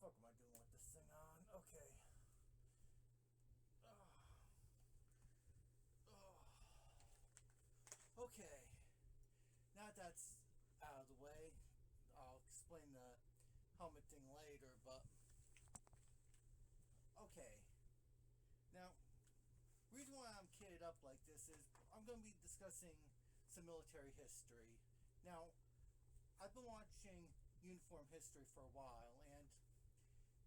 fuck am I doing with this thing on? Okay. Okay. Now that that's out of the way, I'll explain the helmet thing later, but okay. Now, the reason why I'm kitted up like this is I'm going to be discussing some military history. Now, I've been watching uniform history for a while, and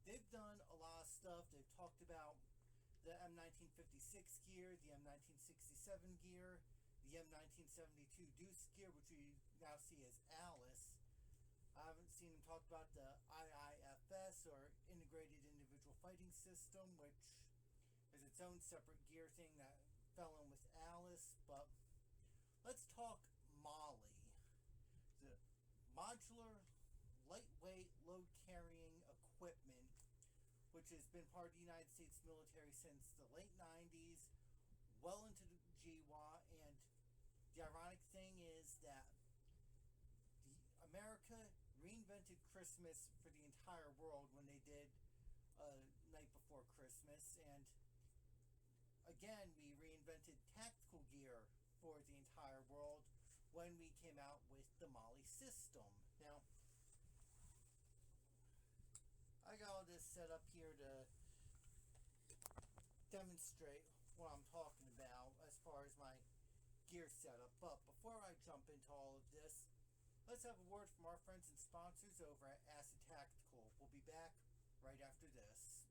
they've done a lot of stuff. They've talked about the M1956 gear, the M1967 gear, the M1972 Deuce gear, which we now see as Alice. I haven't seen them talk about the IIFS, or Integrated Individual Fighting System, which is its own separate gear thing that fell in with Alice. But let's talk M.O.L.L.E, the Modular Lightweight Load Carrying Equipment, which has been part of the United States military since the late 90s, well into the GWA. And the ironic thing is that America reinvented Christmas for the entire world when they did Night Before Christmas, and again we reinvented tactical gear for the entire world when we came out with the M.O.L.L.E system. Now, I got all this set up here to demonstrate what I'm talking about as far as my gear setup. But before I jump into all of this, let's have a word from our friends and sponsors over at Acid Tactical. We'll be back right after this.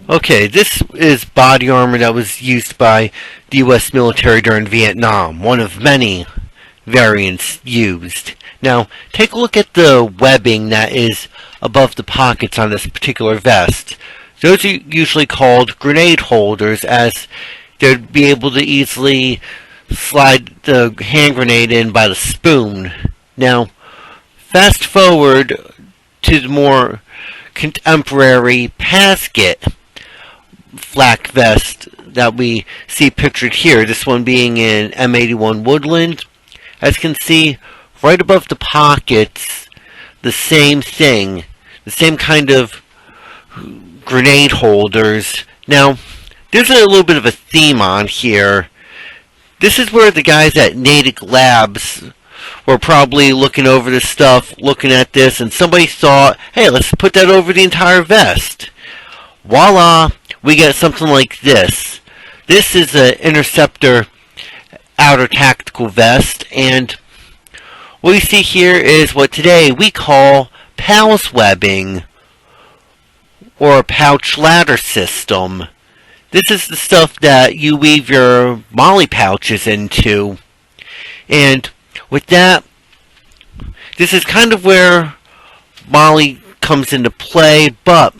Okay, this is body armor that was used by the U.S. military during Vietnam, one of many variants used. Now, take a look at the webbing that is above the pockets on this particular vest. Those are usually called grenade holders, as they'd be able to easily slide the hand grenade in by the spoon. Now, fast forward to the more contemporary Pasket flak vest that we see pictured here, this one being in M81 Woodland. As you can see, right above the pockets, the same thing, the same kind of grenade holders. Now, there's a little bit of a theme on here. This is where the guys at Natick Labs were probably looking over this stuff, looking at this, and somebody thought, hey, let's put that over the entire vest. Voila! We get something like this. This is an Interceptor outer tactical vest, and what we see here is what today we call PALS webbing, or a pouch ladder system. This is the stuff that you weave your M.O.L.L.E pouches into, and with that, this is kind of where M.O.L.L.E comes into play. But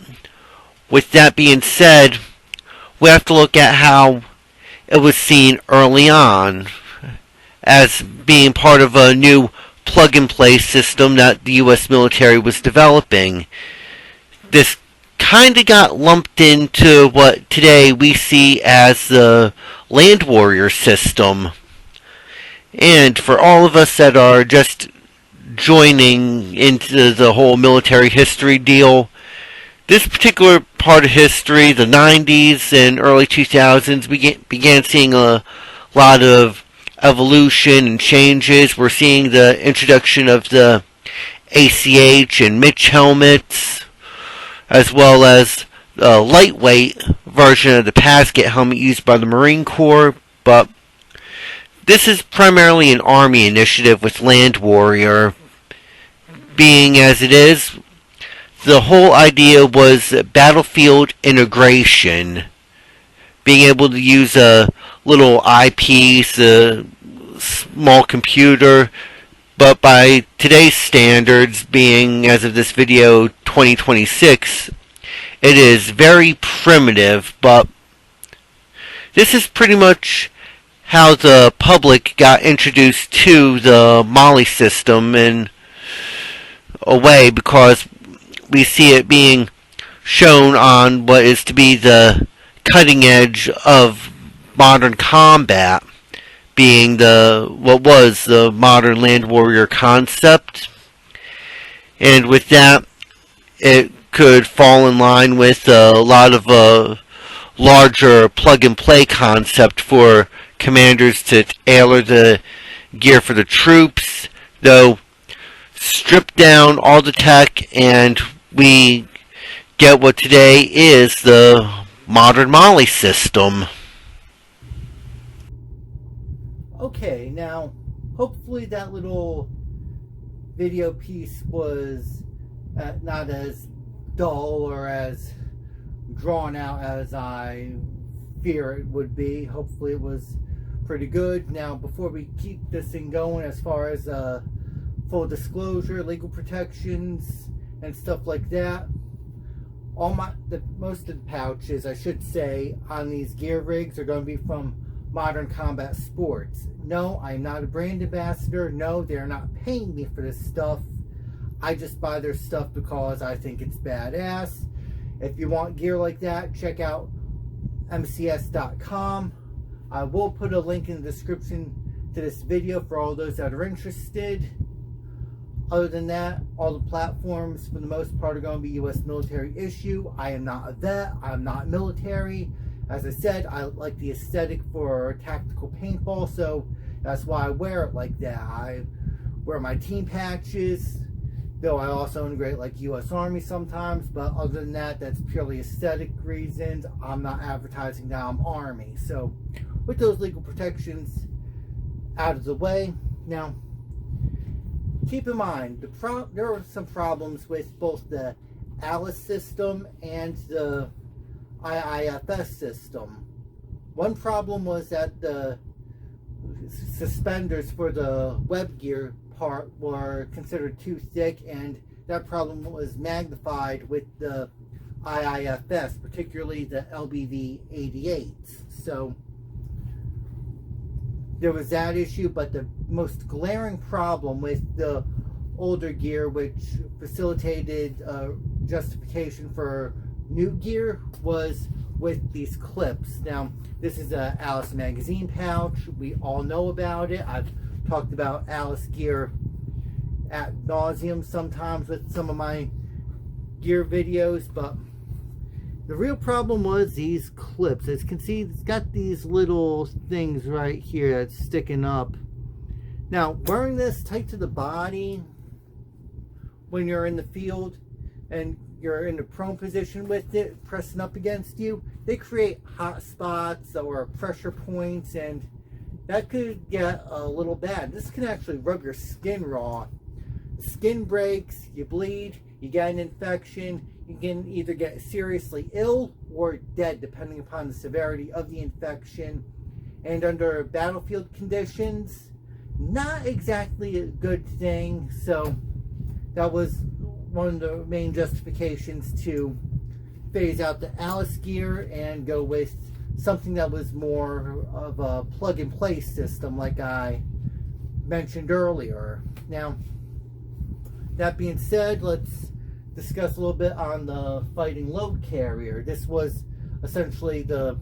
with that being said, we have to look at how it was seen early on as being part of a new plug-and-play system that the U.S. military was developing. This kind of got lumped into what today we see as the Land Warrior system. And for all of us that are just joining into the whole military history deal, this particular part of history, the 90s and early 2000s, we began seeing a lot of evolution and changes. We're seeing the introduction of the ACH and Mitch helmets, as well as the lightweight version of the Pasket helmet used by the Marine Corps. But this is primarily an Army initiative, with Land Warrior being as it is. the whole idea was battlefield integration, being able to use a little eyepiece, a small computer, but by today's standards, being as of this video 2026, it is very primitive, but this is pretty much how the public got introduced to the M.O.L.L.E system in a way, because we see it being shown on what is to be the cutting edge of modern combat, being what was the modern land warrior concept. And with that, it could fall in line with a lot of larger plug-and-play concept for commanders to tailor the gear for the troops, though strip down all the tech and we get what today is the modern M.O.L.L.E system. Okay, now hopefully that little video piece was not as dull or as drawn out as I fear it would be. Hopefully it was pretty good. Now, before we keep this thing going, as far as full disclosure, legal protections, and stuff like that, most of the pouches, I should say, on these gear rigs are going to be from Modern Combat Sports. No, I'm not a brand ambassador. No, they're not paying me for this stuff. I just buy their stuff because I think it's badass. If you want gear like that, check out mcs.com. I will put a link in the description to this video for all those that are interested. Other than that, all the platforms for the most part are going to be U.S. military issue. I am not a vet. I'm not military. As I said, I like the aesthetic for tactical paintball, so that's why I wear it like that. I wear my team patches, though I also integrate like U.S. Army sometimes, but other than that, that's purely aesthetic reasons. I'm not advertising that I'm Army. So with those legal protections out of the way, now keep in mind, there are some problems with both the ALICE system and the IIFS system. One problem was that the suspenders for the web gear part were considered too thick, and that problem was magnified with the IIFS, particularly the LBV 88s. So there was that issue, but the most glaring problem with the older gear, which facilitated justification for new gear, was with these clips. Now, this is a ALICE magazine pouch. We all know about it. I've talked about ALICE gear ad nauseum sometimes with some of my gear videos, but the real problem was these clips. As you can see, it's got these little things right here that's sticking up. Now, wearing this tight to the body when you're in the field and you're in the prone position with it pressing up against you, they create hot spots or pressure points, and that could get a little bad. This can actually rub your skin raw. Skin breaks, you bleed, you get an infection. You can either get seriously ill or dead depending upon the severity of the infection. And under battlefield conditions, not exactly a good thing. So that was one of the main justifications to phase out the ALICE gear and go with something that was more of a plug-and-play system like I mentioned earlier. Now, that being said, let's discuss a little bit on the fighting load carrier. This was essentially the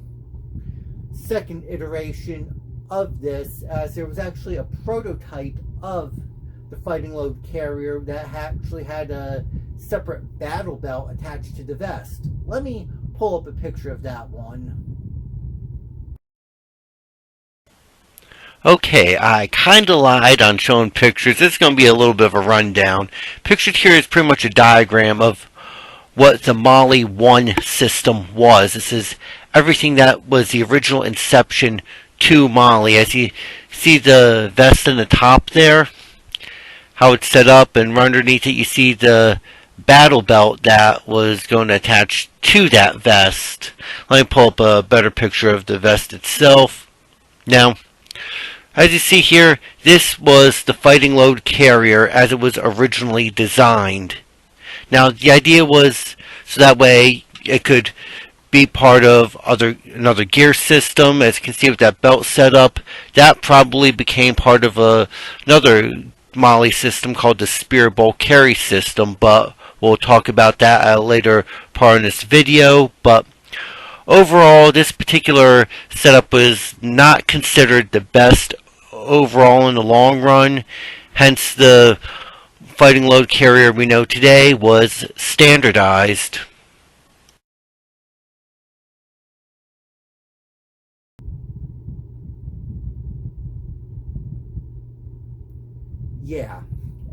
second iteration of this, as there was actually a prototype of the fighting load carrier that actually had a separate battle belt attached to the vest. Let me pull up a picture of that one. Okay, I kinda lied on showing pictures. This is going to be a little bit of a rundown. Pictured here is pretty much a diagram of what the M.O.L.L.E 1 system was. This is everything that was the original inception to M.O.L.L.E. As you see the vest in the top there, how it's set up, and underneath it you see the battle belt that was going to attach to that vest. Let me pull up a better picture of the vest itself. Now, as you see here, this was the fighting load carrier as it was originally designed. Now, the idea was so that way it could be part of another gear system. As you can see with that belt setup, that probably became part of another M.O.L.L.E system called the Spear Bowl Carry system, but we'll talk about that at a later part in this video. But overall, this particular setup was not considered the best overall in the long run. Hence, the fighting load carrier we know today was standardized. Yeah,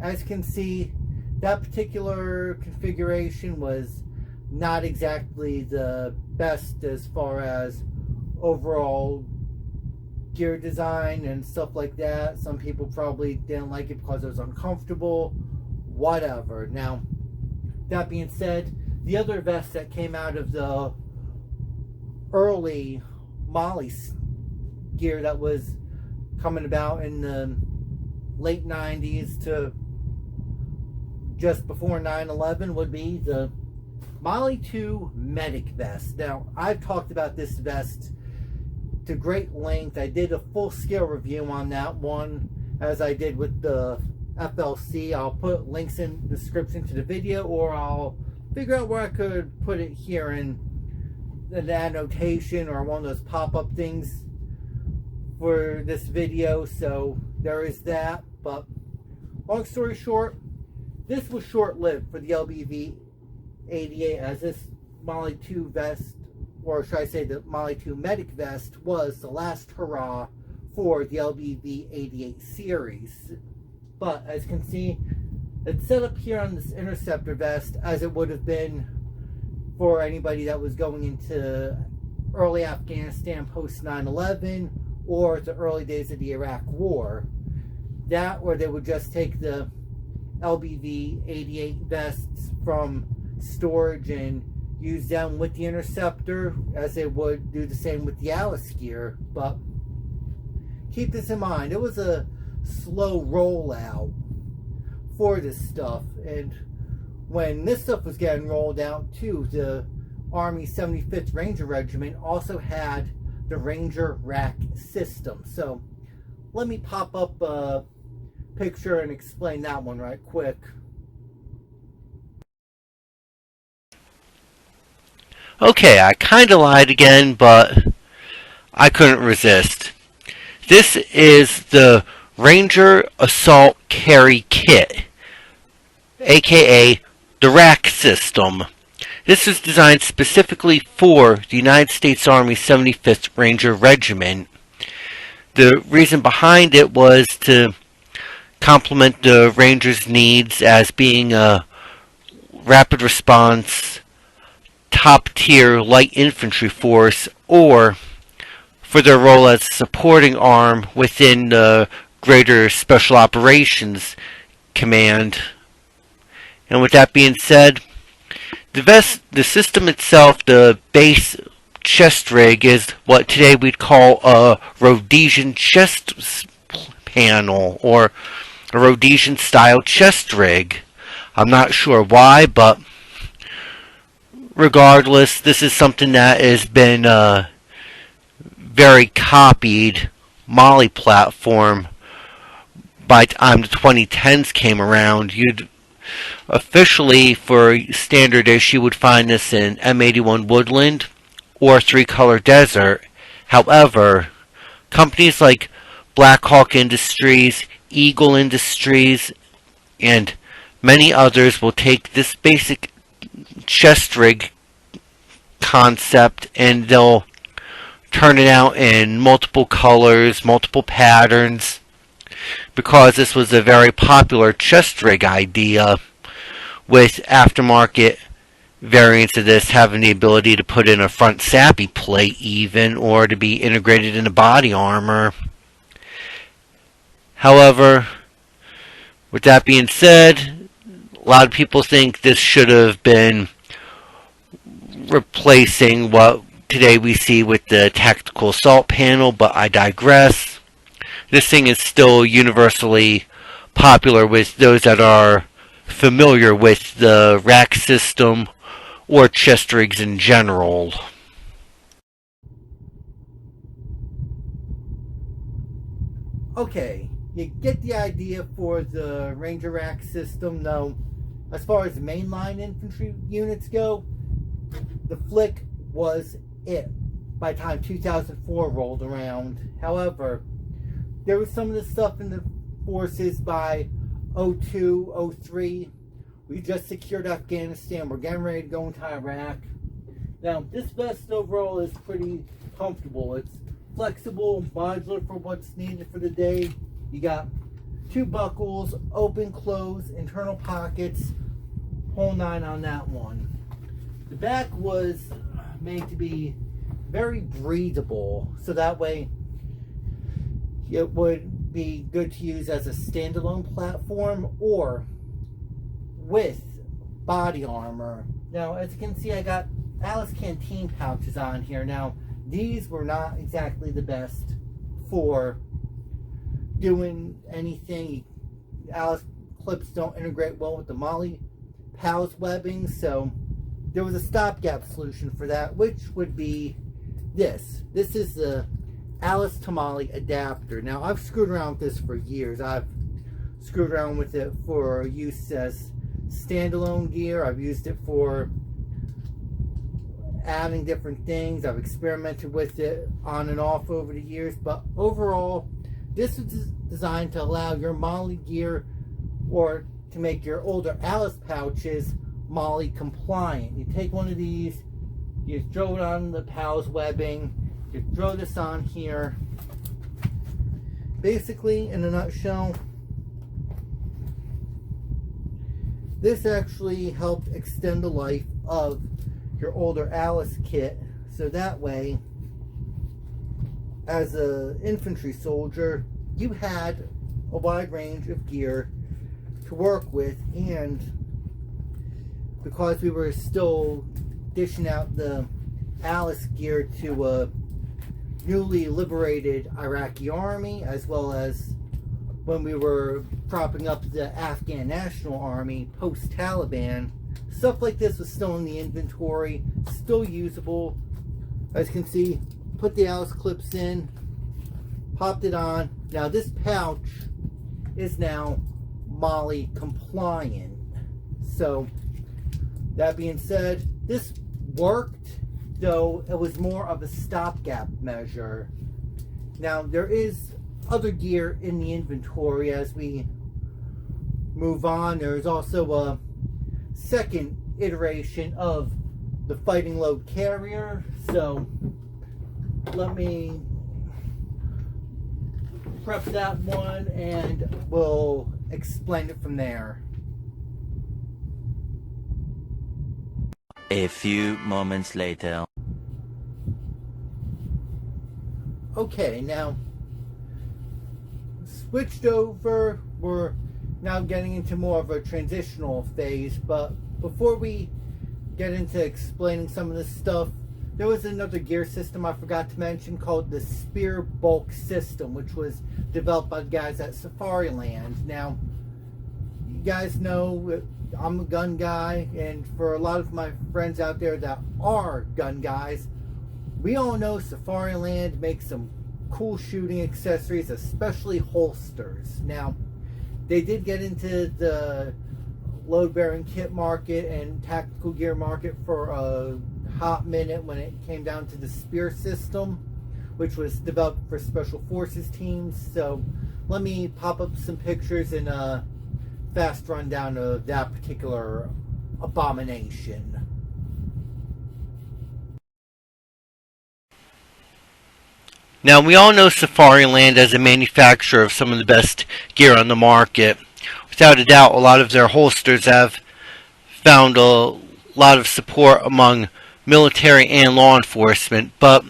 as you can see, that particular configuration was not exactly the best as far as overall gear design and stuff like that. Some people probably didn't like it because it was uncomfortable, whatever. Now, that being said, the other vest that came out of the early M.O.L.L.E gear that was coming about in the late 90s to just before 9/11 would be the M.O.L.L.E 2 Medic Vest. Now, I've talked about this vest to great length. I did a full scale review on that one, as I did with the FLC. I'll put links in the description to the video, or I'll figure out where I could put it here in the annotation or one of those pop-up things for this video. So there is that. But long story short, this was short-lived for the LBV 88, as this M.O.L.E 2 vest, or should I say the M.O.L.E 2 Medic Vest, was the last hurrah for the LBV 88 series. But as you can see, it's set up here on this Interceptor vest as it would have been for anybody that was going into early Afghanistan post 9/11 or the early days of the Iraq War. That, or they would just take the LBV 88 vests from storage and use them with the Interceptor, as they would do the same with the Alice gear. But keep this in mind, it was a slow rollout for this stuff, and when this stuff was getting rolled out too, the Army 75th Ranger Regiment also had the Ranger Rack system. So let me pop up a picture and explain that one right quick. Okay, I kinda lied again, but I couldn't resist. This is the Ranger Assault Carry Kit, aka the Rack system. This was designed specifically for the United States Army 75th Ranger Regiment. The reason behind it was to complement the Rangers' needs as being a rapid response, top-tier light infantry force, or for their role as a supporting arm within the greater Special Operations Command. And with that being said, the system itself, the base chest rig, is what today we'd call a Rhodesian chest panel, or a Rhodesian style chest rig. I'm not sure why, but regardless, this is something that has been very copied M.O.L.L.E platform. By the time the 2010s came around, you'd officially, for standard issue, would find this in M81 Woodland or 3-Color Desert. However, companies like Black Hawk Industries, Eagle Industries, and many others will take this basic chest rig concept and they'll turn it out in multiple colors, multiple patterns, because this was a very popular chest rig idea, with aftermarket variants of this having the ability to put in a front SAPI plate even, or to be integrated into body armor. However, with that being said, A lot of people think this should have been replacing what today we see with the tactical assault panel, but I digress. This thing is still universally popular with those that are familiar with the rack system or chest rigs in general. Okay, you get the idea for the Ranger rack system. Now, as far as mainline infantry units go, the Flick was it by the time 2004 rolled around. However, there was some of the stuff in the forces by 02, 03. We just secured Afghanistan. We're getting ready to go into Iraq. Now, this vest overall is pretty comfortable. It's flexible, modular for what's needed for the day. You got 2 buckles, open, close, internal pockets, whole 9 on that one. The back was made to be very breathable, so that way it would be good to use as a standalone platform or with body armor. Now, as you can see, I got Alice canteen pouches on here. Now, these were not exactly the best for doing anything. Alice clips don't integrate well with the M.O.L.L.E PALS webbing, so there was a stopgap solution for that, which would be this. This is the Alice to M.O.L.L.E adapter. Now, I've screwed around with this for years. I've screwed around with it for use as standalone gear. I've used it for adding different things. I've experimented with it on and off over the years, but overall, this is designed to allow your M.O.L.L.E gear or to make your older Alice pouches M.O.L.L.E compliant. You take one of these, you throw it on the PALS webbing, you throw this on here. Basically, in a nutshell, this actually helped extend the life of your older Alice kit, so that way, as an infantry soldier, you had a wide range of gear to work with, and because we were still dishing out the Alice gear to a newly liberated Iraqi army, as well as when we were propping up the Afghan National Army post-Taliban, stuff like this was still in the inventory, still usable. As you can see, put the Alice clips in, popped it on. Now this pouch is now M.O.L.L.E compliant. So, that being said, this worked, though it was more of a stopgap measure. Now, there is other gear in the inventory as we move on. There's also a second iteration of the fighting load carrier. So, let me prep that one and we'll explain it from there. A few moments later. Okay, now switched over. We're now getting into more of a transitional phase, but before we get into explaining some of this stuff, there was another gear system I forgot to mention called the Spear Bulk System, which was developed by the guys at Safariland. Now, you guys know I'm a gun guy, and for a lot of my friends out there that are gun guys, we all know Safariland makes some cool shooting accessories, especially holsters. Now, they did get into the load-bearing kit market and tactical gear market for a hot minute when it came down to the Spear system, which was developed for special forces teams. So let me pop up some pictures and a fast rundown of that particular abomination. Now, we all know Safariland as a manufacturer of some of the best gear on the market. Without a doubt, a lot of their holsters have found a lot of support among military and law enforcement, but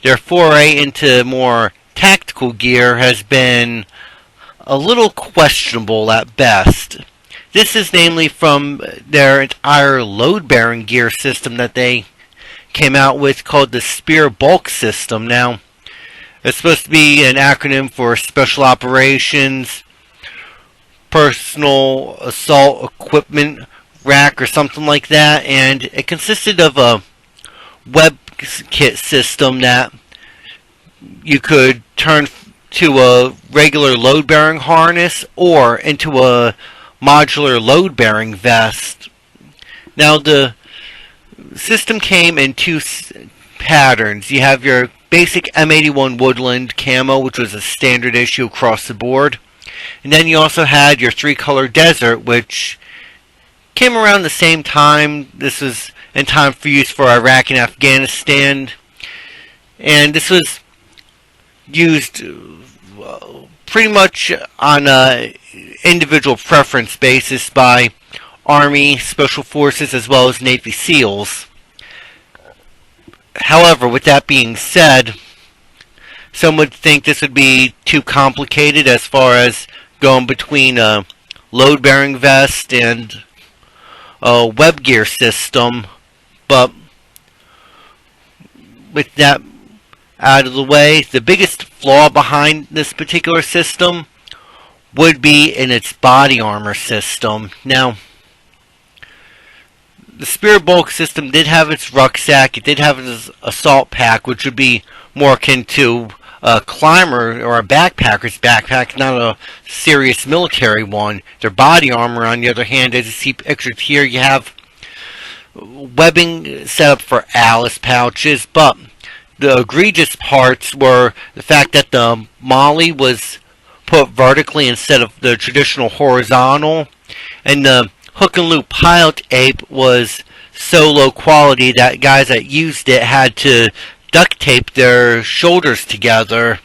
their foray into more tactical gear has been a little questionable at best. This is namely from their entire load-bearing gear system that they came out with called the Spear Bulk System. Now, it's supposed to be an acronym for Special Operations Personal Assault Equipment Rack or something like that, and it consisted of a web kit system that you could turn to a regular load-bearing harness or into a modular load-bearing vest. Now, the system came in two patterns. You have your basic M81 Woodland camo, which was a standard issue across the board. And then you also had your three-color Desert, which came around the same time. This was in time for use for Iraq and Afghanistan. And this was used pretty much on an individual preference basis by Army, Special Forces, as well as Navy SEALs. However, with that being said, some would think this would be too complicated as far as going between a load-bearing vest and a web gear system, but with that out of the way, the biggest flaw behind this particular system would be in its body armor system. Now, the Spear Bulk system did have its rucksack, it did have its assault pack, which would be more akin to a climber or a backpacker's backpack, not a serious military one. Their body armor, on the other hand, as you see pictured here, you have webbing set up for Alice pouches, but the egregious parts were the fact that the M.O.L.L.E was put vertically instead of the traditional horizontal, and the hook and loop pilot ape was so low quality that guys that used it had to duct tape their shoulders together.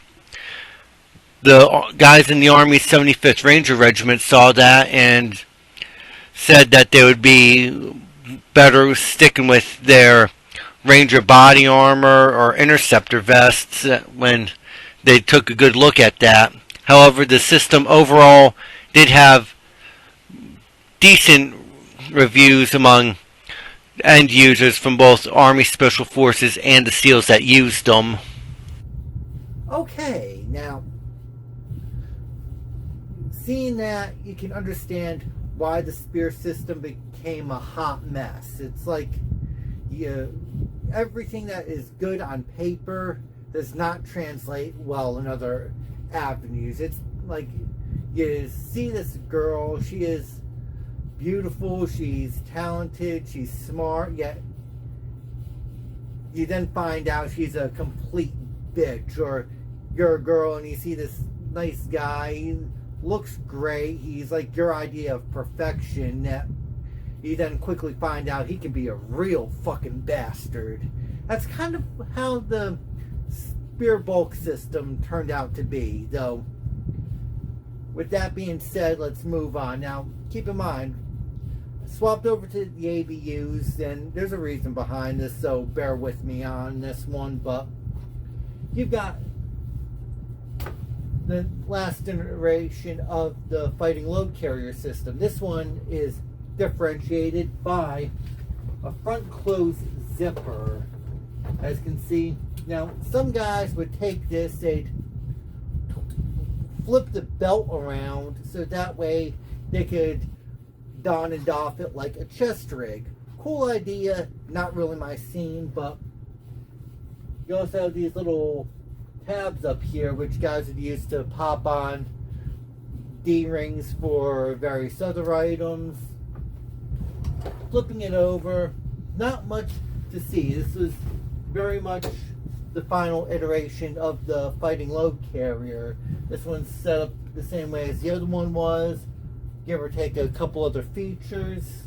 The guys in the Army's 75th Ranger Regiment saw that and said that they would be better sticking with their Ranger body armor or interceptor vests when they took a good look at that. However, the system overall did have decent reviews among end users from both Army Special Forces and the SEALs that used them. Okay, now, seeing that, you can understand why the Spear system became a hot mess. It's like everything that is good on paper does not translate well in other avenues. It's like you see this girl, she is beautiful, she's talented, she's smart, yet you then find out she's a complete bitch. Or you're a girl and you see this nice guy, he looks great, he's like your idea of perfection, that you then quickly find out he can be a real fucking bastard. That's kind of how the Spear Bulk system turned out to be, though. With that being said, let's move on. Now, keep in mind, I swapped over to the ABUs, and there's a reason behind this, so bear with me on this one, but you've got the last iteration of the Fighting Load Carrier system. This one is differentiated by a front closed zipper, as you can see. Now, some guys would take this, they'd flip the belt around so that way they could don and doff it like a chest rig. Cool idea, not really my scene, but you also have these little tabs up here which guys would use to pop on D-rings for various other items. Flipping it over, not much to see. This was very much the final iteration of the Fighting Load Carrier. This one's set up the same way as the other one was, give or take a couple other features.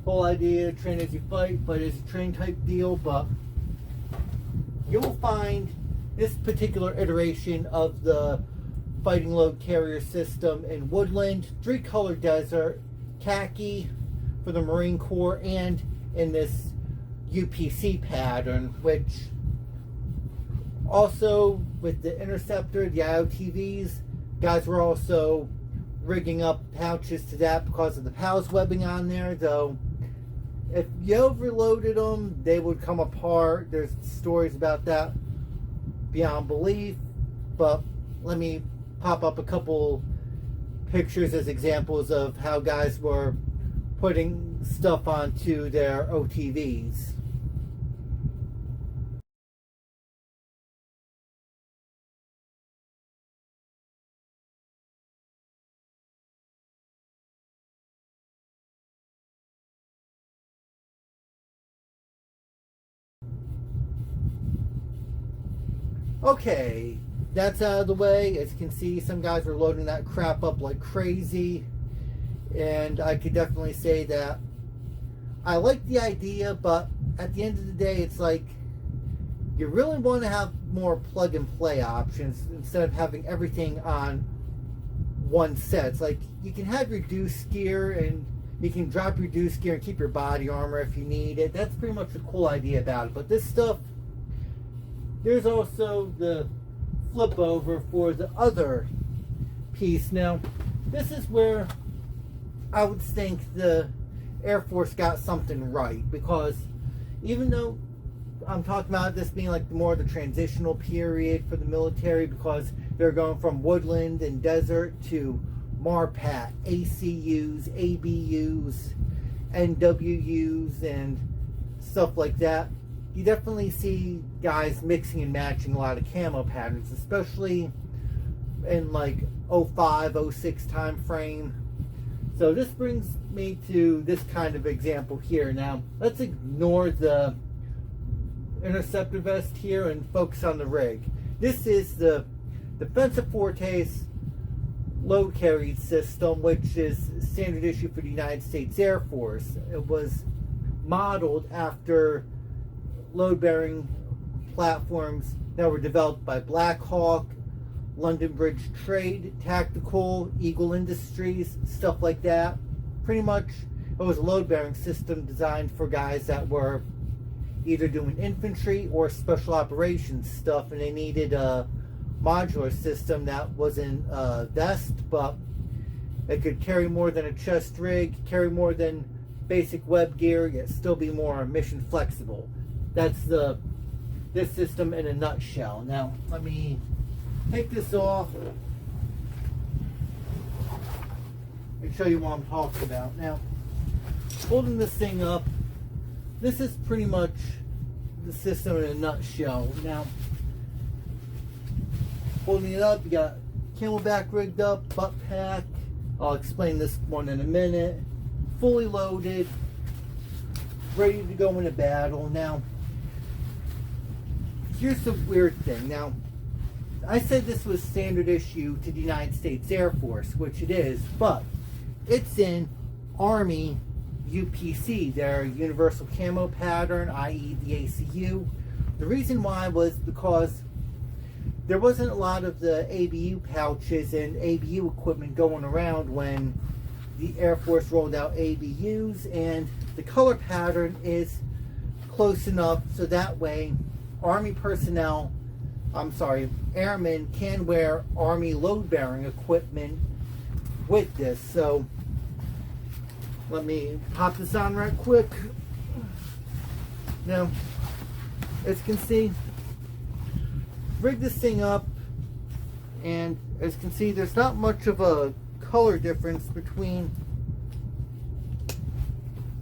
Whole idea, train as you fight, fight as you train type deal, but you'll find this particular iteration of the Fighting Load Carrier system in Woodland, 3-color Desert, khaki for the Marine Corps, and in this UPC pattern, which also with the Interceptor, the IOTVs, guys were also rigging up pouches to that because of the PALS webbing on there, though. If you overloaded them, they would come apart. There's stories about that beyond belief, but let me pop up a couple pictures as examples of how guys were putting stuff onto their OTVs. Okay, that's out of the way. As you can see, some guys were loading that crap up like crazy, and I could definitely say that I like the idea, but at the end of the day, it's like you really want to have more plug and play options instead of having everything on one set. It's like you can have your deuce gear and you can drop your deuce gear and keep your body armor if you need it. That's pretty much the cool idea about it. But this stuff, there's also the flip over for the other piece. Now, this is where I would think the Air Force got something right, because even though I'm talking about this being like more the transitional period for the military, because they're going from woodland and desert to MARPAT, ACUs, ABUs, NWUs, and stuff like that. You definitely see guys mixing and matching a lot of camo patterns, especially in like 05, 06 time frame. So this brings me to this kind of example here. Now, let's ignore the interceptor vest here and focus on the rig. This is the Defensive Forte's load carried system, which is standard issue for the United States Air Force. It was modeled after load-bearing platforms that were developed by Black Hawk, London Bridge Trade, Tactical, Eagle Industries, stuff like that. Pretty much, it was a load-bearing system designed for guys that were either doing infantry or special operations stuff, and they needed a modular system that wasn't a vest, but it could carry more than a chest rig, carry more than basic web gear, yet still be more mission flexible. That's this system in a nutshell. Now, let me take this off and show you what I'm talking about. Now, holding this thing up, this is pretty much the system in a nutshell. Now, holding it up, you got camelback rigged up, butt pack. I'll explain this one in a minute. Fully loaded, ready to go into battle. Now, here's the weird thing. Now, I said this was standard issue to the United States Air Force, which it is, but it's in Army UPC, their universal camo pattern, i.e. the ACU. The reason why was because there wasn't a lot of the ABU pouches and ABU equipment going around when the Air Force rolled out ABUs, and the color pattern is close enough so that way Army personnel, airmen can wear Army load-bearing equipment with this. So let me pop this on right quick. Now, as you can see, rig this thing up, and as you can see, there's not much of a color difference between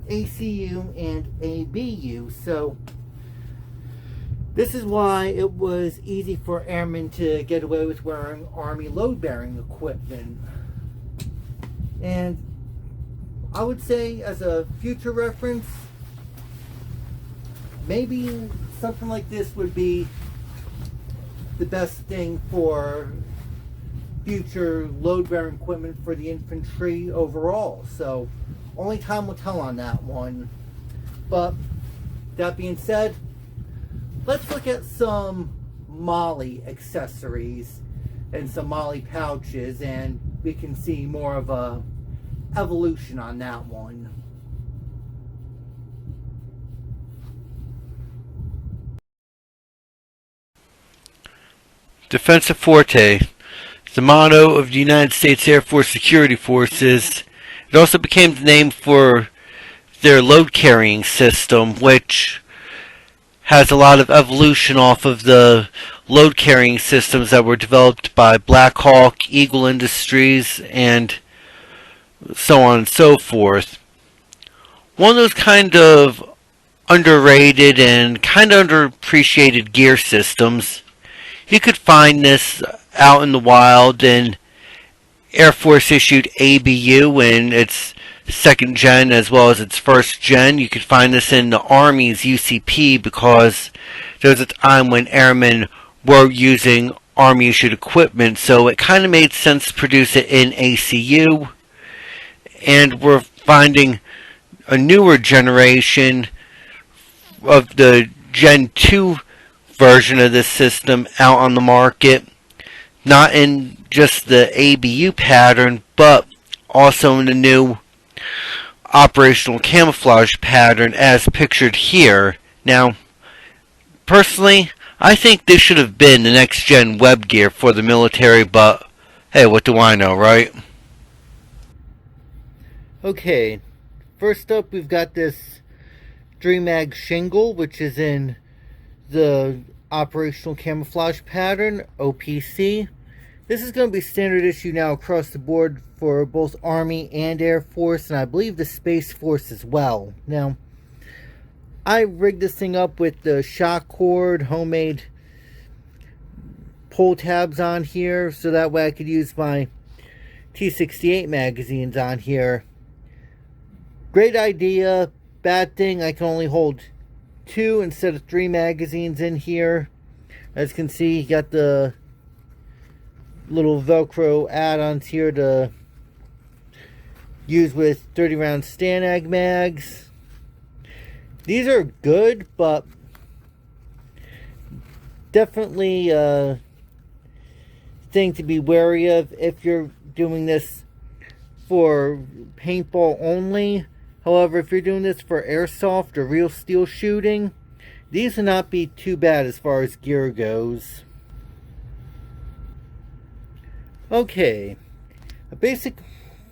ACU and ABU. So this is why it was easy for airmen to get away with wearing Army load-bearing equipment. And I would say, as a future reference, maybe something like this would be the best thing for future load-bearing equipment for the infantry overall. So only time will tell on that one. But that being said, let's look at some M.O.L.L.E accessories and some M.O.L.E pouches, and we can see more of a evolution on that one. Defensive Forte the motto of the United States Air Force Security Forces. It also became the name for their load carrying system, which has a lot of evolution off of the load carrying systems that were developed by Black Hawk, Eagle Industries, and so on and so forth. One of those kind of underrated and kind of underappreciated gear systems. You could find this out in the wild in Air Force issued ABU in its second gen as well as its first gen. You could find this in the Army's UCP because there was a time when airmen were using Army issued equipment, so it kind of made sense to produce it in ACU. And we're finding a newer generation of the Gen 2 version of this system out on the market, not in just the ABU pattern, but also in the new operational camouflage pattern as pictured here. Now, personally, I think this should have been the next gen web gear for the military, but hey, what do I know, right? Okay, first up we've got this DreamMag shingle, which is in the operational camouflage pattern, OPC. This is going to be standard issue now across the board for both Army and Air Force, and I believe the Space Force as well. Now, I rigged this thing up with the shock cord, homemade pull tabs on here, so that way I could use my T68 magazines on here. Great idea. Bad thing, I can only hold 2 instead of 3 magazines in here. As you can see, you got the little Velcro add-ons here to use with 30 round Stanag mags. These are good, but definitely a thing to be wary of if you're doing this for paintball only. However, if you're doing this for airsoft or real steel shooting, these will not be too bad as far as gear goes. Okay, a basic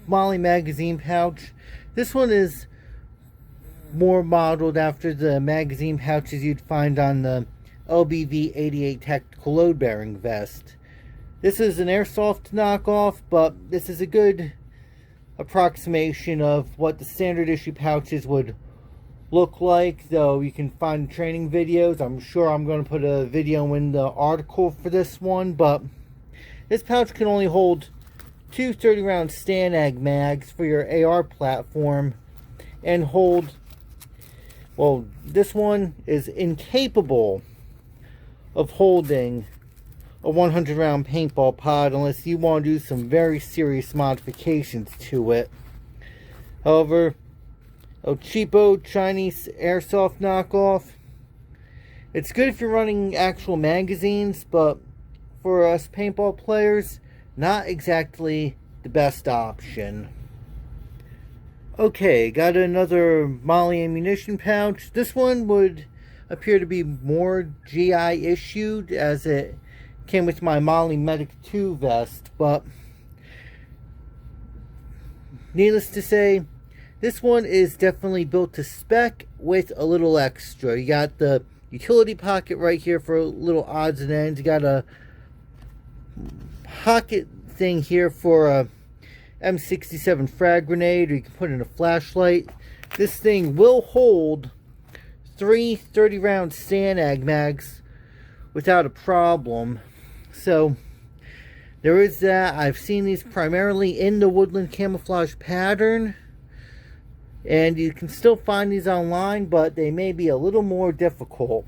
M.O.L.L.E magazine pouch. This one is more modeled after the magazine pouches you'd find on the LBV-88 tactical load bearing vest. This is an airsoft knockoff, but this is a good approximation of what the standard issue pouches would look like, though you can find training videos. I'm sure I'm going to put a video in the article for this one, but this pouch can only hold 2 30 round Stanag mags for your AR platform and hold, well, this one is incapable of holding a 100 round paintball pod unless you want to do some very serious modifications to it. However, a cheapo Chinese airsoft knockoff, it's good if you're running actual magazines, but for us paintball players, not exactly the best option. Okay, got another M.O.L.L.E ammunition pouch. This one would appear to be more GI issued, as it came with my M.O.L.L.E Medic 2 vest, but needless to say, this one is definitely built to spec with a little extra. You got the utility pocket right here for little odds and ends. You got a pocket thing here for a M67 frag grenade, or you can put in a flashlight. This thing will hold 3 30 round Stanag mags without a problem. So there is that. I've seen these primarily in the woodland camouflage pattern, and you can still find these online, but they may be a little more difficult.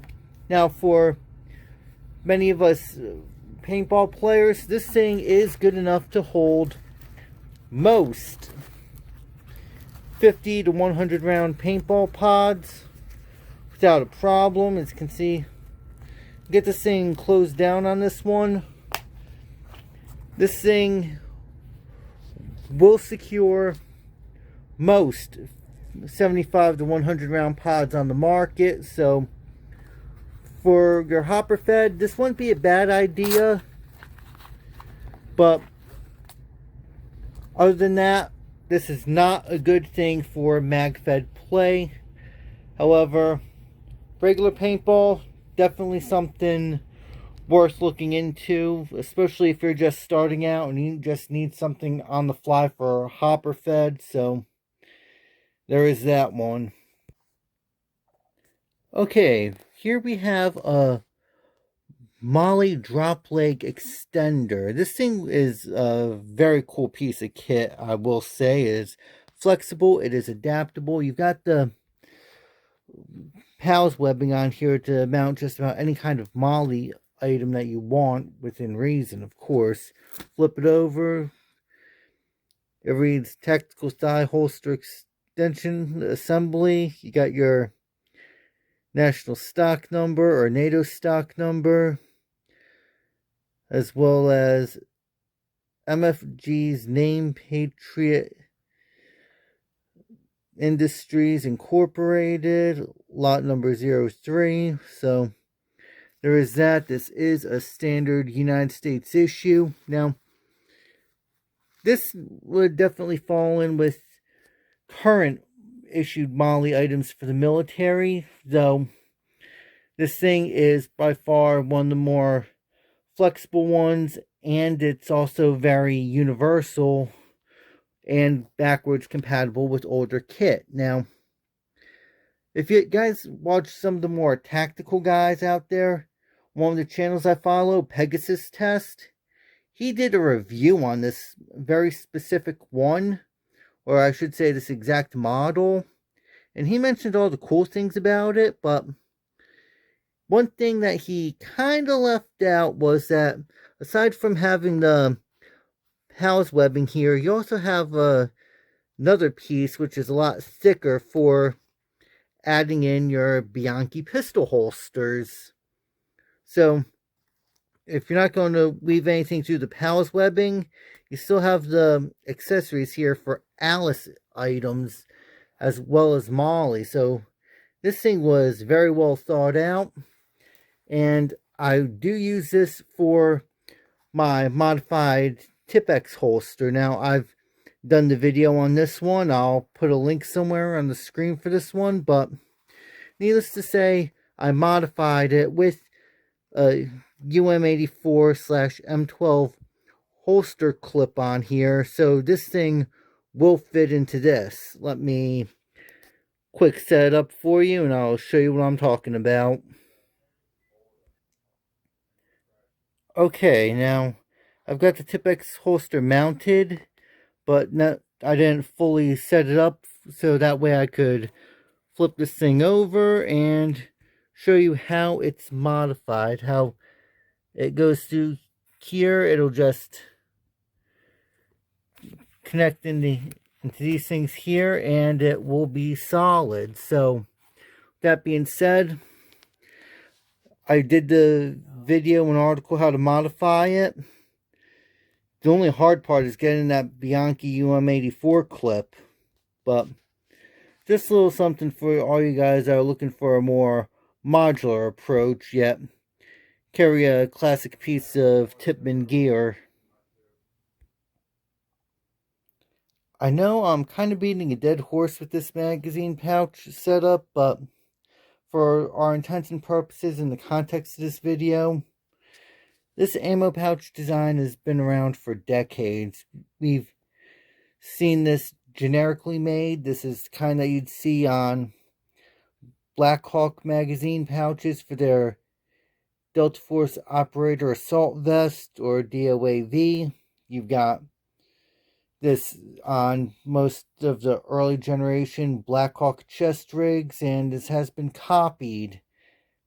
Now, for many of us paintball players, this thing is good enough to hold most 50 to 100 round paintball pods without a problem. As you can see, get this thing closed down on this one. This thing will secure most 75 to 100 round pods on the market, so for your hopper fed, this wouldn't be a bad idea. But other than that, this is not a good thing for mag-fed play. However, regular paintball, definitely something worth looking into, especially if you're just starting out and you just need something on the fly for hopper fed. So there is that one. Okay, here we have a M.O.L.L.E drop leg extender. This thing is a very cool piece of kit, I will say. It is flexible, it is adaptable. You've got the PALS webbing on here to mount just about any kind of M.O.L.L.E item that you want, within reason, of course. Flip it over. It reads tactical style holster extension assembly. You got your national stock number or NATO stock number, as well as MFG's name, Patriot Industries Incorporated, lot number 03. So there is that. This is a standard United States issue. Now, this would definitely fall in with current issued M.O.L.L.E items for the military, though this thing is by far one of the more flexible ones, and it's also very universal and backwards compatible with older kit. Now, if you guys watch some of the more tactical guys out there, one of the channels I follow, Pegasus Test, he did a review on this very specific one, or I should say this exact model, and he mentioned all the cool things about it, but one thing that he kind of left out was that aside from having the PALS webbing here, you also have another piece which is a lot thicker for adding in your Bianchi pistol holsters. So if you're not going to leave anything through the PALS webbing, you still have the accessories here for Alice items as well as M.O.L.L.E. So this thing was very well thought out, and I do use this for my modified Tipex holster. Now, I've done the video on this one. I'll put a link somewhere on the screen for this one, but needless to say, I modified it with a UM84/M12 holster clip on here, so this thing will fit into this. Let me quick set it up for you and I'll show you what I'm talking about. Okay, now I've got the Tipex holster mounted, but I didn't fully set it up so that way I could flip this thing over and show you how it's modified, how it goes through here. It'll just connect into these things here and it will be solid. So that being said, I did the video and article how to modify it. The only hard part is getting that Bianchi UM84 clip, but just a little something for all you guys that are looking for a more modular approach, yet carry a classic piece of Tipman gear. I know I'm kind of beating a dead horse with this magazine pouch setup, but for our intents and purposes in the context of this video, this ammo pouch design has been around for decades. We've seen this generically made. This is kind of you'd see on Black Hawk magazine pouches for their Delta Force Operator Assault Vest or DOAV. You've got this on most of the early generation Black Hawk chest rigs, and this has been copied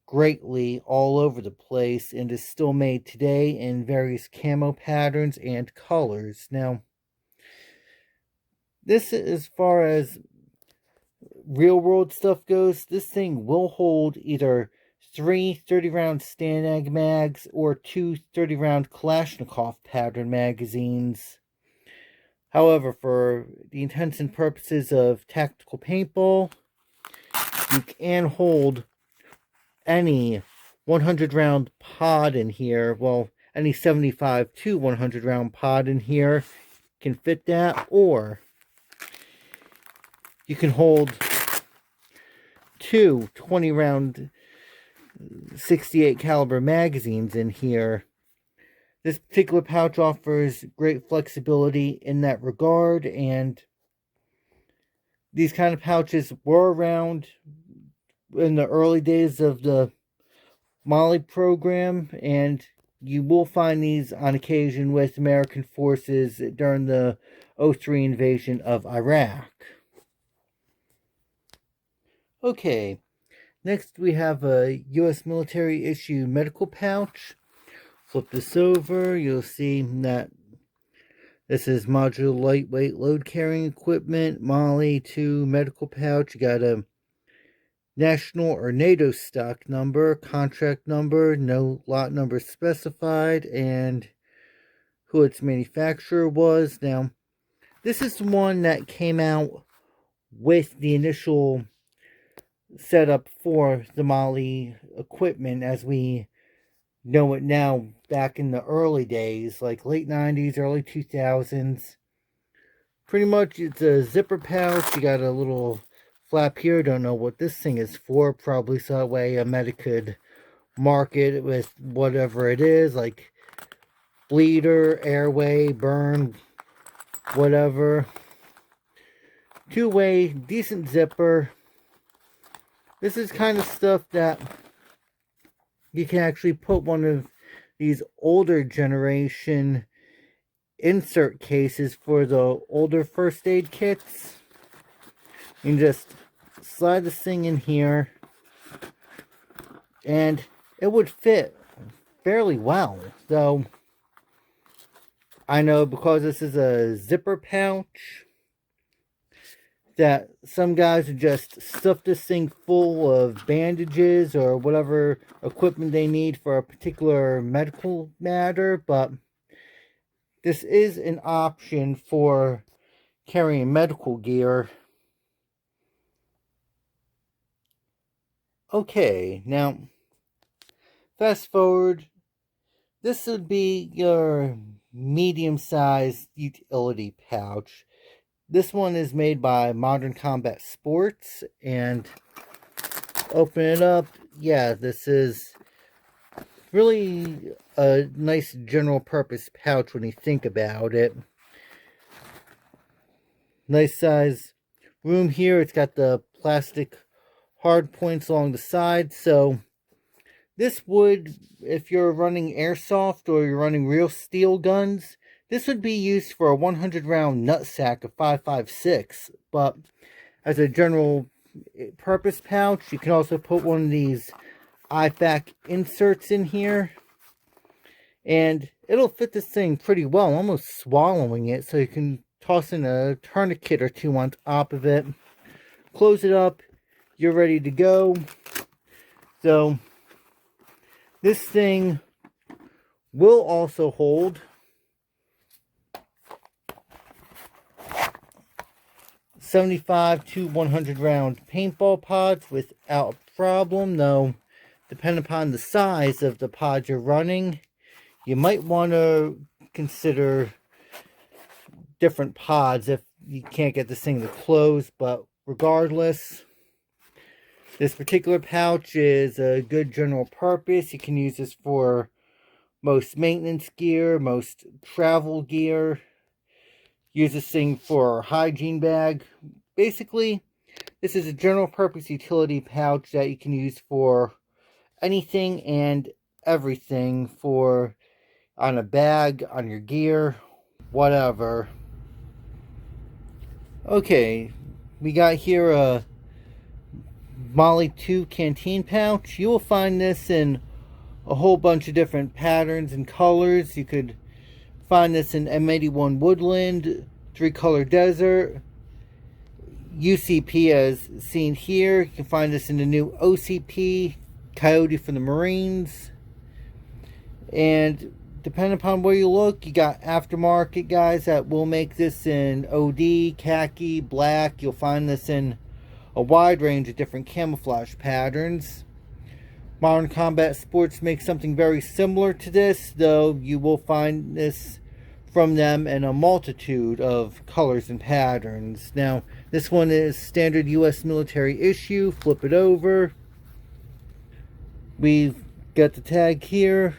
greatly all over the place and is still made today in various camo patterns and colors. Now, this, as far as real world stuff goes, this thing will hold either 3 30-round Stanag mags or 2 30-round Kalashnikov pattern magazines. However, for the intents and purposes of tactical paintball, you can hold any 100-round pod in here. Well, any 75 to 100 round pod in here can fit that, or you can hold two 20 round 68 caliber magazines in here. This particular pouch offers great flexibility in that regard, and these kind of pouches were around in the early days of the M.O.L.L.E program, and you will find these on occasion with American forces during the 03 invasion of Iraq. Okay, next we have a U.S. military issue medical pouch. Flip this over, you'll see that this is modular lightweight load carrying equipment, M.O.L.L.E 2 medical pouch. You got a national or NATO stock number, contract number, no lot number specified, and who its manufacturer was. Now, this is the one that came out with the initial setup for the M.O.L.L.E equipment as we know it now, back in the early days, like late 90s, early 2000s. Pretty much it's a zipper pouch. You got a little flap here. Don't know what this thing is for. Probably so that way a medic could mark it with whatever it is, like bleeder, airway, burn, whatever. Two-way, decent zipper. This is kind of stuff that you can actually put one of these older generation insert cases for the older first aid kits. You can just slide this thing in here, and it would fit fairly well. Though I know because this is a zipper pouch that some guys would just stuff this thing full of bandages or whatever equipment they need for a particular medical matter, but this is an option for carrying medical gear. Okay, now fast forward. This would be your medium-sized utility pouch. This one is made by Modern Combat Sports, and open it up. Yeah, this is really a nice general purpose pouch when you think about it. Nice size room here. It's got the plastic hard points along the side, so this would, if you're running airsoft or you're running real steel guns, this would be used for a 100 round nutsack of 5.56, but as a general purpose pouch, you can also put one of these IFAK inserts in here, and it'll fit this thing pretty well, almost swallowing it, so you can toss in a tourniquet or two on top of it, close it up, you're ready to go. So this thing will also hold 75 to 100 round paintball pods without a problem, though depending upon the size of the pod you're running, you might want to consider different pods if you can't get this thing to close. But regardless, this particular pouch is a good general purpose. You can use this for most maintenance gear, most travel gear. Use this thing for a hygiene bag. Basically, this is a general purpose utility pouch that you can use for anything and everything, for on a bag, on your gear, whatever. Okay, we got here a M.O.L.L.E 2 canteen pouch. You will find this in a whole bunch of different patterns and colors. You could find this in M81 Woodland, 3-color Desert, UCP as seen here. You can find this in the new OCP, Coyote for the Marines. And depending upon where you look, you got aftermarket guys that will make this in OD, khaki, black. You'll find this in a wide range of different camouflage patterns. Modern Combat Sports makes something very similar to this, though you will find this from them in a multitude of colors and patterns. Now, this one is standard U.S. military issue. Flip it over. We've got the tag here.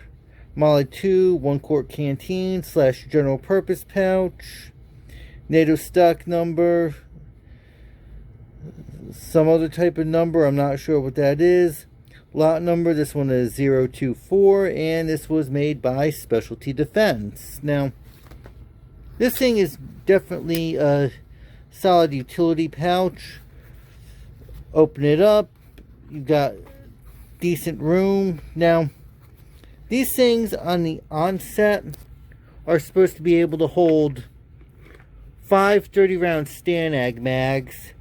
M.O.L.L.E 2 1-quart canteen / general purpose pouch. NATO stock number. Some other type of number. I'm not sure what that is. Lot number. This one is 024. And this was made by Specialty Defense. Now, this thing is definitely a solid utility pouch. Open it up. You've got decent room. Now, these things on the onset are supposed to be able to hold 5 30-round Stanag mags,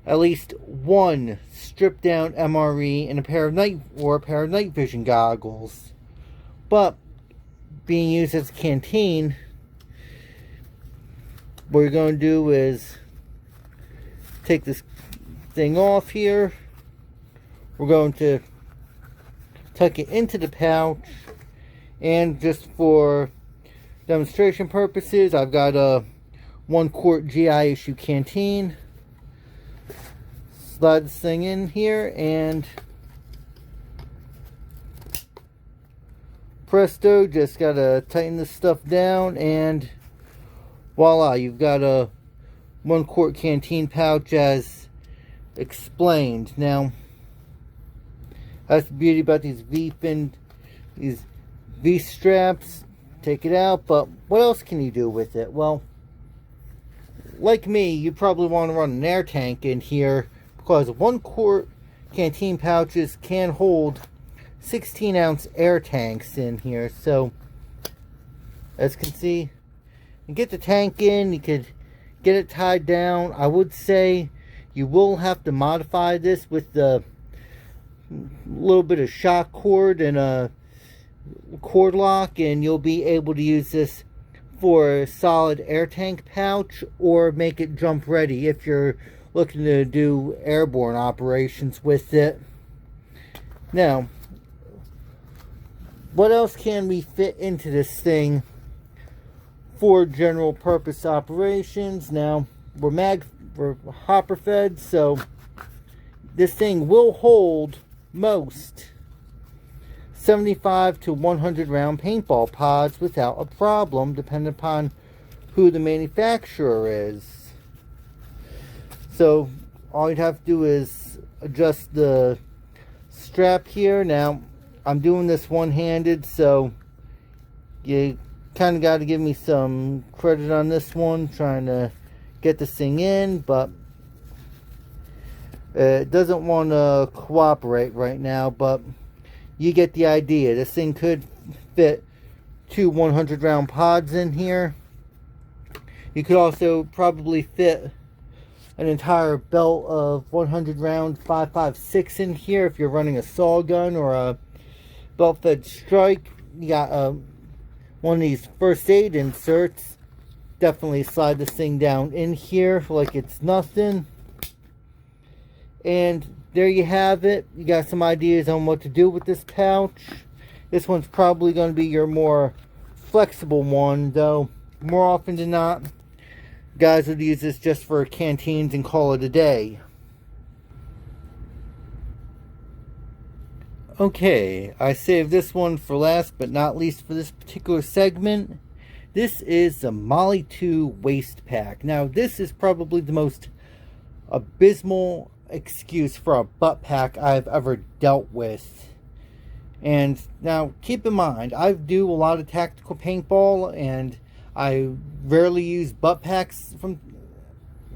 at least one stripped down MRE, and a pair of night vision goggles. But being used as a canteen, what you're going to do is take this thing off here. We're going to tuck it into the pouch, and just for demonstration purposes, I've got a 1-quart GI issue canteen. Slide this thing in here, and presto, just gotta tighten this stuff down, and voila, you've got a 1-quart canteen pouch as explained. Now, that's the beauty about these V-straps. Take it out, but what else can you do with it? Well, like me, you probably want to run an air tank in here, because 1-quart canteen pouches can hold 16-ounce air tanks in here. So, as you can see, you get the tank in, you could get it tied down. I would say you will have to modify this with the little bit of shock cord and a cord lock, and you'll be able to use this for a solid air tank pouch, or make it jump ready if you're looking to do airborne operations with it. Now, what else can we fit into this thing for general purpose operations? Now, we're hopper fed, so this thing will hold most 75 to 100 round paintball pods without a problem, depending upon who the manufacturer is. So all you'd have to do is adjust the strap here. Now, I'm doing this one-handed, so you kind of got to give me some credit on this one, trying to get this thing in, but it doesn't want to cooperate right now, but you get the idea. This thing could fit 2 100-round pods in here. You could also probably fit an entire belt of 100-round 5.56 in here if you're running a saw gun or a belt-fed strike. You got one of these first aid inserts. Definitely slide this thing down in here like it's nothing. And there you have it. You got some ideas on what to do with this pouch. This one's probably going to be your more flexible one, though more often than not, guys would use this just for canteens and call it a day. Okay, I saved this one for last but not least for this particular segment. This is the M.O.L.L.E 2 waist pack. Now, this is probably the most abysmal excuse for a butt pack I've ever dealt with. And now, keep in mind, I do a lot of tactical paintball, and I rarely use butt packs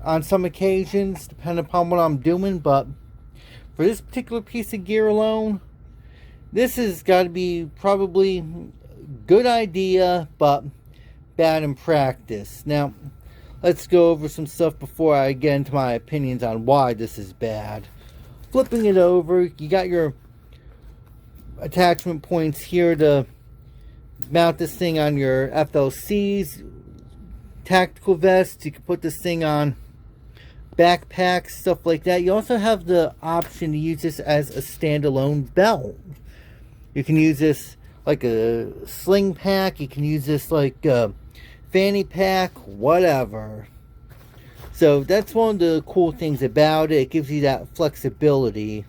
on some occasions, depending upon what I'm doing. But for this particular piece of gear alone, this has got to be probably a good idea, but bad in practice. Now, let's go over some stuff before I get into my opinions on why this is bad. Flipping it over, you got your attachment points here to mount this thing on your FLCs, tactical vests. You can put this thing on backpacks, stuff like that. You also have the option to use this as a standalone belt. You can use this like a sling pack. You can use this like a fanny pack, whatever. So that's one of the cool things about it. It gives you that flexibility.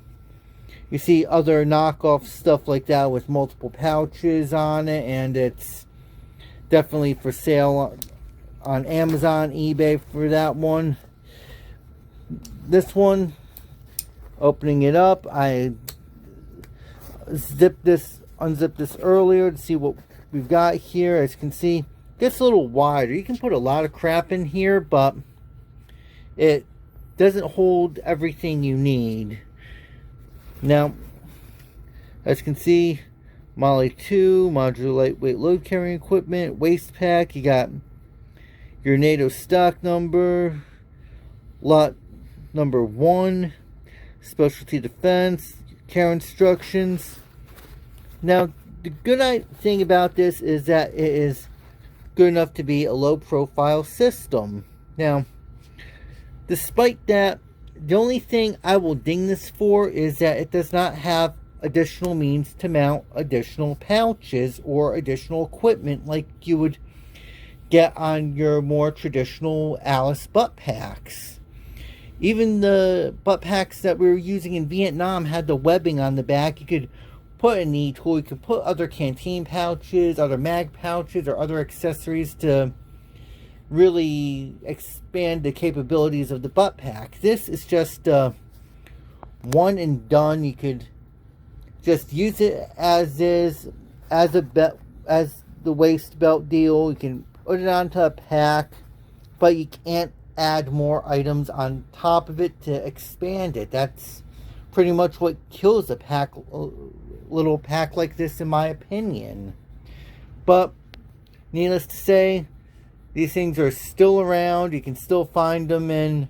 You see other knockoff stuff like that with multiple pouches on it, and it's definitely for sale on Amazon, eBay for that one. This one, opening it up, I unzipped this earlier to see what we've got here. As you can see, it gets a little wider. You can put a lot of crap in here, but it doesn't hold everything you need. Now, as you can see, M.O.L.L.E 2, modular lightweight load carrying equipment, waist pack. You got your NATO stock number, lot number 1, specialty defense, care instructions. Now, the good thing about this is that it is good enough to be a low profile system. Now, despite that, the only thing I will ding this for is that it does not have additional means to mount additional pouches or additional equipment like you would get on your more traditional Alice butt packs. Even the butt packs that we were using in Vietnam had the webbing on the back. You could put a knee tool, you could put other canteen pouches, other mag pouches, or other accessories to really expand the capabilities of the butt pack. This is just one and done. You could just use it as is, as the waist belt deal. You can put it onto a pack, but you can't add more items on top of it to expand it. That's pretty much what kills a little pack like this, in my opinion. But needless to say, these things are still around. You can still find them in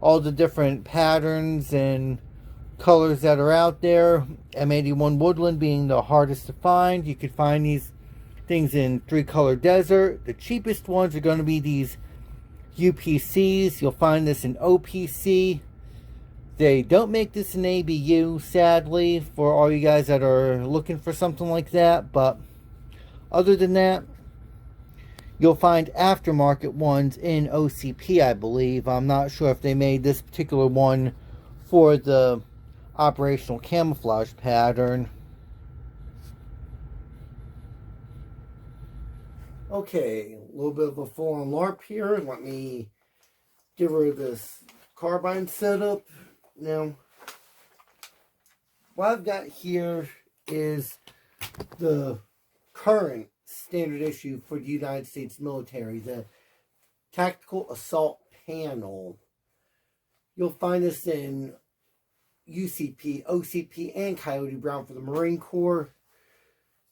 all the different patterns and colors that are out there. M81 Woodland being the hardest to find. You could find these things in 3-color desert. The cheapest ones are going to be these UPCs. You'll find this in OPC. They don't make this in ABU, sadly, for all you guys that are looking for something like that. But other than that, you'll find aftermarket ones in OCP, I believe. I'm not sure if they made this particular one for the operational camouflage pattern. Okay, a little bit of a full-on LARP here. Let me give her this carbine setup. Now, what I've got here is the current standard issue for the United States military, the Tactical Assault Panel. You'll find this in UCP, OCP, and Coyote Brown for the Marine Corps.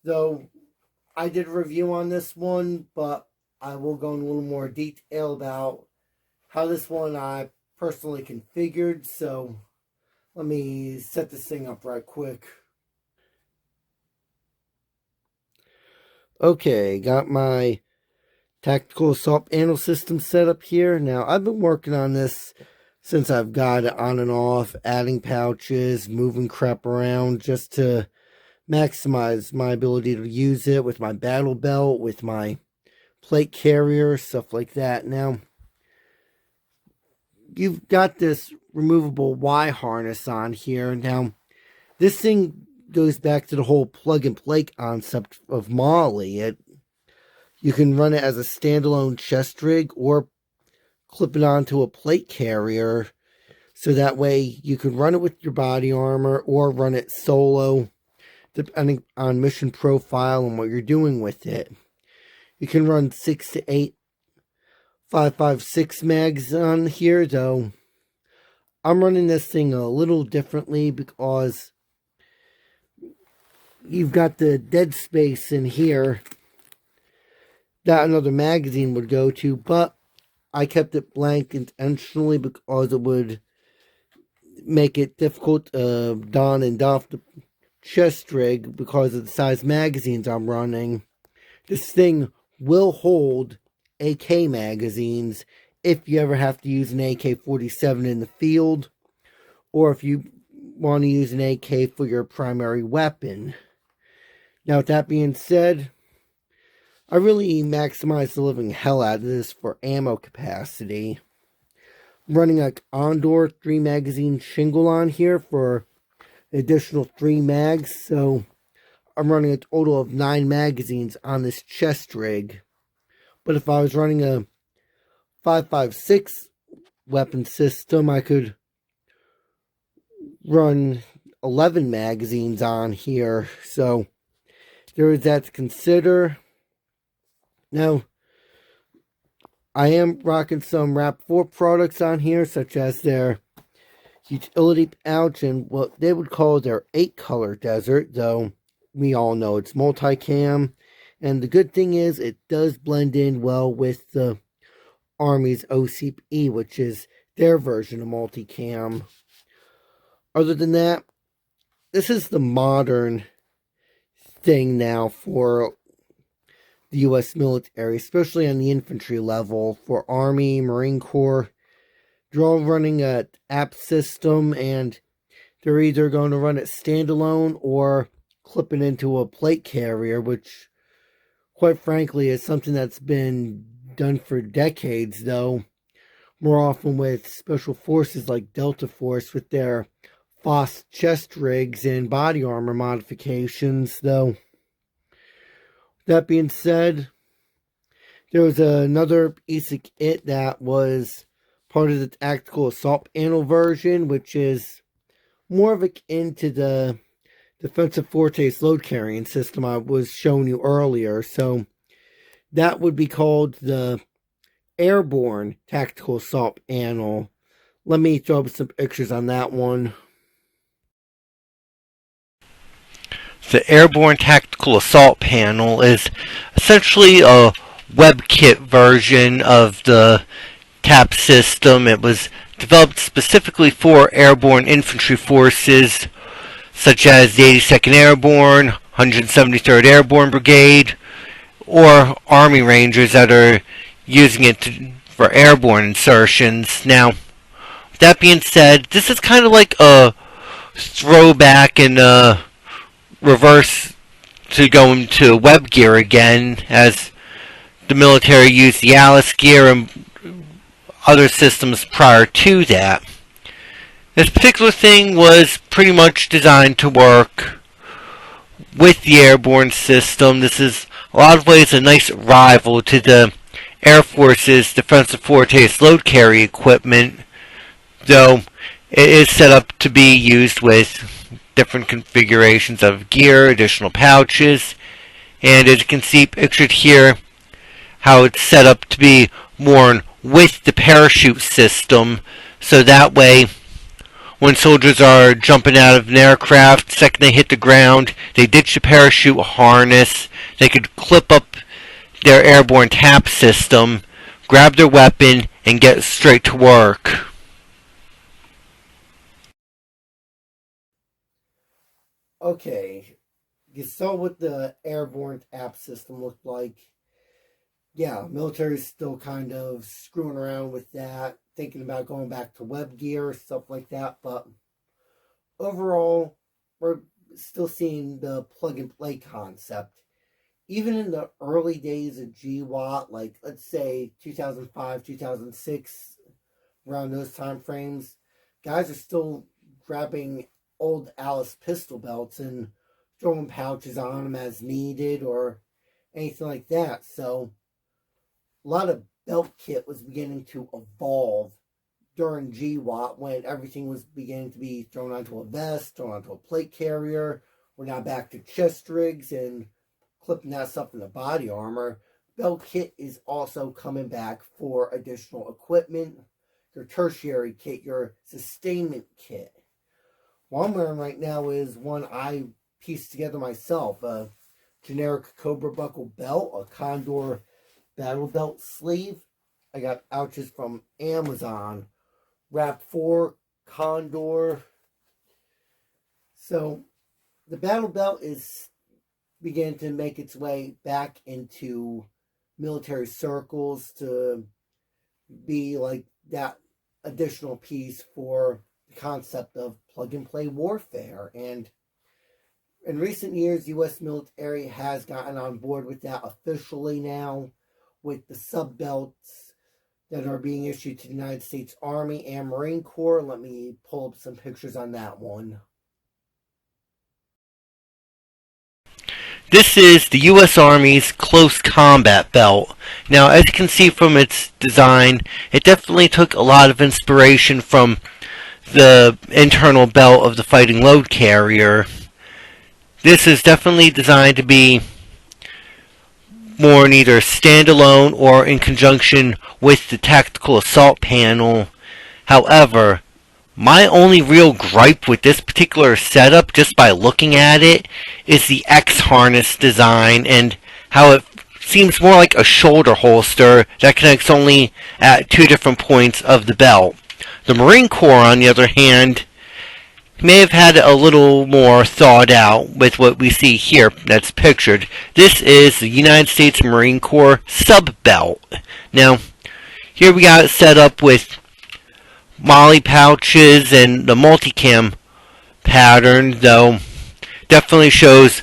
Though I did a review on this one, but I will go in a little more detail about how this one I personally configured. So let me set this thing up right quick. Okay, got my Tactical Assault Panel system set up here. Now, I've been working on this since I've got it on and off, adding pouches, moving crap around just to maximize my ability to use it with my battle belt, with my plate carrier, stuff like that. Now, you've got this removable Y harness on here. Now, this thing goes back to the whole plug and play concept of M.O.L.L.E. You can run it as a standalone chest rig or clip it onto a plate carrier, so that way you can run it with your body armor or run it solo, depending on mission profile and what you're doing with it. You can run 6 to 8 5.56 mags on here, though I'm running this thing a little differently because you've got the dead space in here that another magazine would go to, but I kept it blank intentionally because it would make it difficult to don and doff the chest rig because of the size magazines I'm running. This thing will hold AK magazines if you ever have to use an AK-47 in the field, or if you want to use an AK for your primary weapon. Now, with that being said, I really maximize the living hell out of this for ammo capacity. I'm running a Condor 3 magazine shingle on here for an additional 3 mags, so I'm running a total of 9 magazines on this chest rig. But if I was running a 5.56 weapon system, I could run 11 magazines on here, so there is that to consider. Now, I am rocking some Rap 4 products on here, such as their utility pouch and what they would call their 8-color desert, though we all know it's multicam. And the good thing is it does blend in well with the Army's OCP, which is their version of multicam. Other than that, this is the modern thing now for the U.S. military, especially on the infantry level, for Army, Marine Corps. They're all running an app system, and they're either going to run it standalone or clipping into a plate carrier, which, quite frankly, is something that's been done for decades, though more often with special forces like Delta Force with their FOSS chest rigs and body armor modifications, though. That being said, there was another piece of kit that was part of the Tactical Assault Panel version, which is more of akin to the Defensive Fortes load carrying system I was showing you earlier. So that would be called the Airborne Tactical Assault Panel. Let me throw up some pictures on that one. The Airborne Tactical Assault Panel is essentially a WebKit version of the TAP system. It was developed specifically for airborne infantry forces such as the 82nd Airborne, 173rd Airborne Brigade, or Army Rangers that are using it for airborne insertions. Now, that being said, this is kind of like a throwback and a reverse to going to web gear again, as the military used the Alice gear and other systems prior to that. This particular thing was pretty much designed to work with the airborne system. This is a lot of ways a nice rival to the Air Force's Defensive Fortes load carry equipment, though it is set up to be used with different configurations of gear, additional pouches, and as you can see pictured here, how it's set up to be worn with the parachute system, so that way when soldiers are jumping out of an aircraft, the second they hit the ground, they ditch the parachute harness, they could clip up their airborne TAP system, grab their weapon, and get straight to work. Okay, you saw what the airborne app system looked like. Yeah, military's still kind of screwing around with that, thinking about going back to web gear, stuff like that, but overall, we're still seeing the plug and play concept. Even in the early days of GWAT, like let's say 2005, 2006, around those time frames, guys are still grabbing old Alice pistol belts and throwing pouches on them as needed or anything like that. So a lot of belt kit was beginning to evolve during GWAT when everything was beginning to be thrown onto a vest, thrown onto a plate carrier. We're now back to chest rigs and clipping that stuff in the body armor. Belt kit is also coming back for additional equipment, your tertiary kit, your sustainment kit. What I'm wearing right now is one I pieced together myself, a generic Cobra buckle belt, a Condor battle belt sleeve. I got pouches from Amazon, Rap 4, Condor. So the battle belt is beginning to make its way back into military circles to be like that additional piece for the concept of plug-and-play warfare. And in recent years, U.S. military has gotten on board with that officially now, with the sub-belts that are being issued to the United States Army and Marine Corps. Let me pull up some pictures on that one. This is the U.S. Army's Close Combat Belt. Now, as you can see from its design, it definitely took a lot of inspiration from the internal belt of the Fighting Load Carrier. This is definitely designed to be more in either standalone or in conjunction with the Tactical Assault Panel. However, my only real gripe with this particular setup, just by looking at it, is the X-harness design and how it seems more like a shoulder holster that connects only at 2 different points of the belt. The Marine Corps, on the other hand, may have had it a little more thought out with what we see here that's pictured. This is the United States Marine Corps sub-belt. Now, here we got it set up with M.O.L.L.E pouches and the multicam pattern, though definitely shows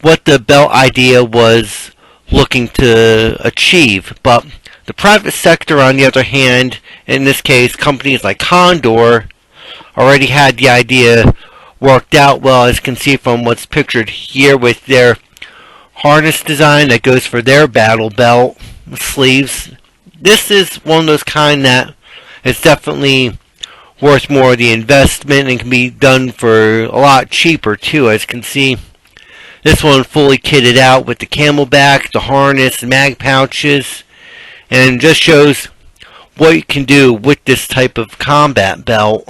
what the belt idea was looking to achieve. But the private sector, on the other hand, in this case companies like Condor, already had the idea worked out well, as you can see from what's pictured here with their harness design that goes for their battle belt sleeves. This is one of those kind that is definitely worth more of the investment and can be done for a lot cheaper too. As you can see, this one fully kitted out with the camelback, the harness, mag pouches, and just shows what you can do with this type of combat belt.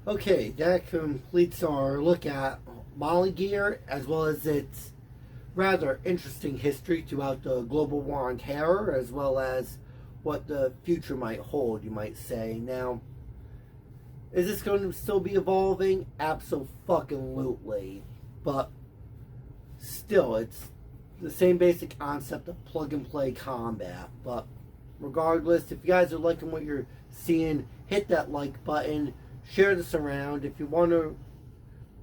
Okay, that completes our look at M.O.L.L.E gear, as well as its rather interesting history throughout the global war on terror, as well as what the future might hold, you might say. Now, is this going to still be evolving? Abso-fucking-lutely. But still, it's the same basic concept of plug-and-play combat. But regardless, if you guys are liking what you're seeing, hit that like button. Share this around. If you want to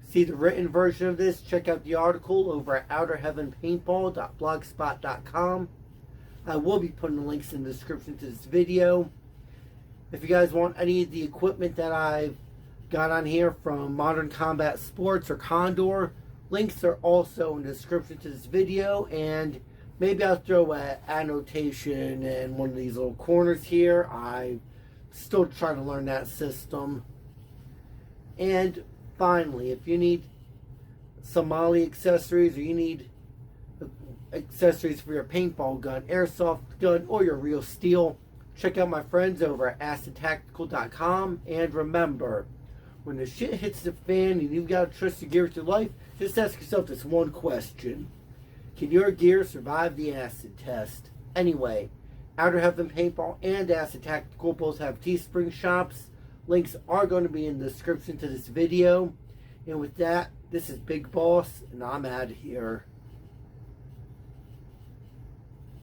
see the written version of this, check out the article over at outerheavenpaintball.blogspot.com. I will be putting the links in the description to this video. If you guys want any of the equipment that I've got on here from Modern Combat Sports or Condor, links are also in the description to this video, and maybe I'll throw an annotation in one of these little corners here. I'm still trying to learn that system. And finally, if you need some M.O.L.L.E accessories, or you need accessories for your paintball gun, airsoft gun, or your real steel, check out my friends over at acidtactical.com. And remember, when the shit hits the fan and you've got to trust your gear with your life, just ask yourself this one question: can your gear survive the acid test? Anyway, Outer Heaven Paintball and Acid Tactical both have Teespring shops. Links are going to be in the description to this video. And with that, this is Big Boss, and I'm out of here.